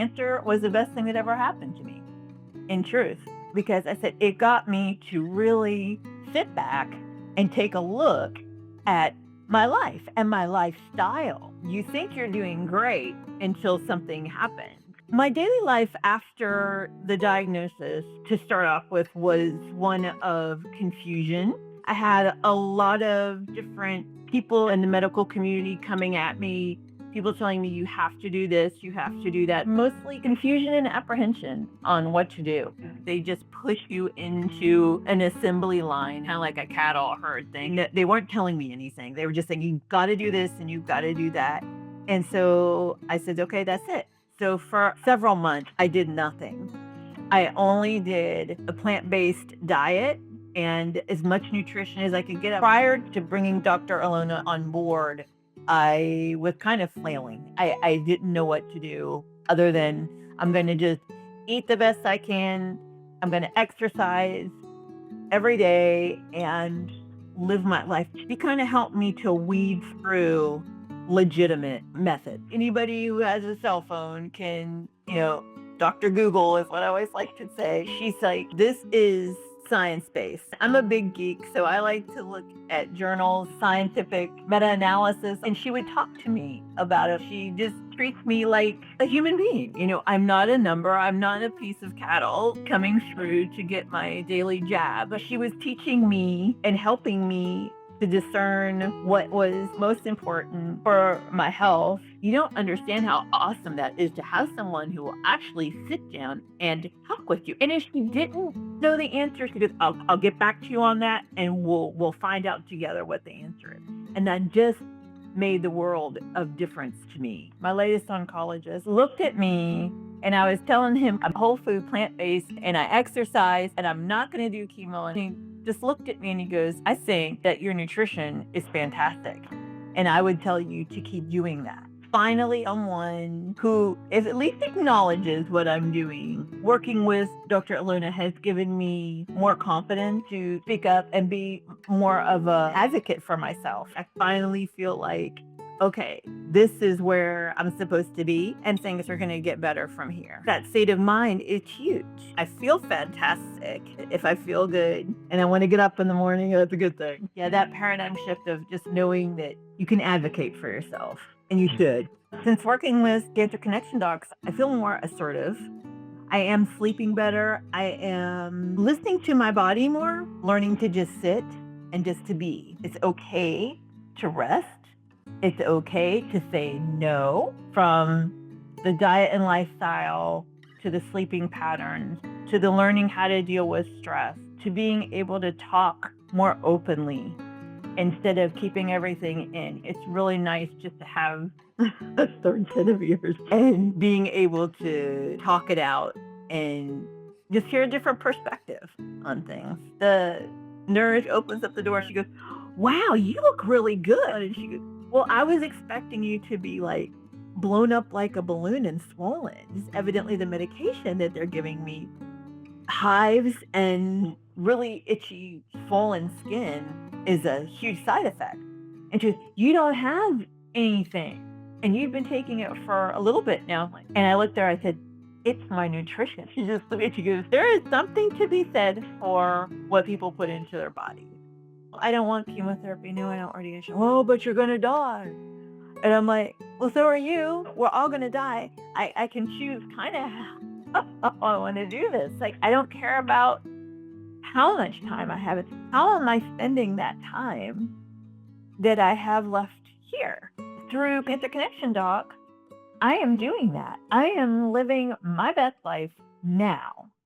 cancer was the best thing that ever happened to me, in truth, because I said it got me to really sit back and take a look at my life and my lifestyle. You think you're doing great until something happens. My daily life after the diagnosis, to start off with, was one of confusion. I had a lot of different people in the medical community coming at me, people telling me, you have to do this, you have to do that. Mostly confusion and apprehension on what to do. They just push you into an assembly line, kind of like a cattle herd thing. They weren't telling me anything. They were just saying, you've got to do this and you've got to do that. And so I said, okay, that's it. So for several months, I did nothing. I only did a plant-based diet and as much nutrition as I could get. Prior to bringing Dr. Alona on board, I was kind of flailing. I didn't know what to do other than I'm going to just eat the best I can. I'm going to exercise every day and live my life. She kind of helped me to weed through legitimate methods. Anybody who has a cell phone can, Dr. Google is what I always like to say. She's like, this is science-based. I'm a big geek, so I like to look at journals, scientific meta-analysis, and she would talk to me about it. She just treats me like a human being. I'm not a number. I'm not a piece of cattle coming through to get my daily jab. She was teaching me and helping me to discern what was most important for my health. You don't understand how awesome that is to have someone who will actually sit down and talk with you. And if she didn't know the answer, she goes, I'll get back to you on that and we'll find out together what the answer is. And that just made the world of difference to me. My latest oncologist looked at me and I was telling him I'm whole food, plant-based, and I exercise and I'm not going to do chemo. And he just looked at me and he goes, I think that your nutrition is fantastic. And I would tell you to keep doing that. Finally, someone who is at least acknowledges what I'm doing. Working with Dr. Alona has given me more confidence to speak up and be more of an advocate for myself. I finally feel like, okay, this is where I'm supposed to be and things are going to get better from here. That state of mind is huge. I feel fantastic if I feel good and I want to get up in the morning. That's a good thing. Yeah, that paradigm shift of just knowing that you can advocate for yourself. And you should. Since working with Cancer Connection docs, I feel more assertive. I am sleeping better. I am listening to my body more, learning to just sit and just to be. It's okay to rest. It's okay to say no, from the diet and lifestyle to the sleeping patterns, to the learning how to deal with stress, to being able to talk more openly instead of keeping everything in. It's really nice just to have a third set of ears and being able to talk it out and just hear a different perspective on things. The nurse opens up the door. She goes, wow, you look really good. And she goes, well, I was expecting you to be like blown up like a balloon and swollen. It's evidently the medication that they're giving me. Hives and really itchy, swollen skin is a huge side effect. And she goes, you don't have anything. And you've been taking it for a little bit now. And I looked at her, I said, it's my nutrition. She just looked at me, she goes, there is something to be said for what people put into their bodies. I don't want chemotherapy. No, I don't radiation. Oh, but you're going to die. And I'm like, well, so are you. We're all going to die. I can choose kind of how I want to do this. Like, I don't care about how much time I have. It's how am I spending that time that I have left here? Through Cancer Connection Doc, I am doing that. I am living my best life now.